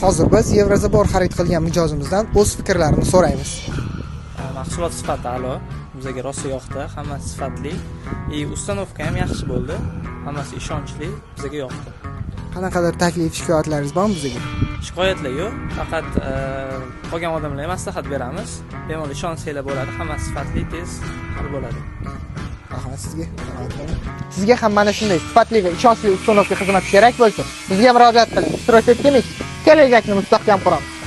Hozir biz Yevrozabor xarid qilgan mijozimizdan o'z fikrlarini so'raymiz. Mahsulot sifati a'lo, bizga rosa yoqdi, hammasi sifatli. Ustanovka ham yaxshi bo'ldi. Hammasi ishonchli, bizga yoqdi. Qanaqadir taklif, shikoyatlaringiz bormi bizga? Shikoyatlar yo'q, faqat qolgan odamlarga maslahat beramiz. Bemalol ishonsanglar bo'ladi, hammasi sifatli, tez hal bo'ladi. Rahmat sizga. Sizga ham mana shunday sifatli va ishonchli ustanovka xizmati kerak bo'lsa, bizga murojaat qiling. Ishtirok eting, kelajakni mustahkam quramiz.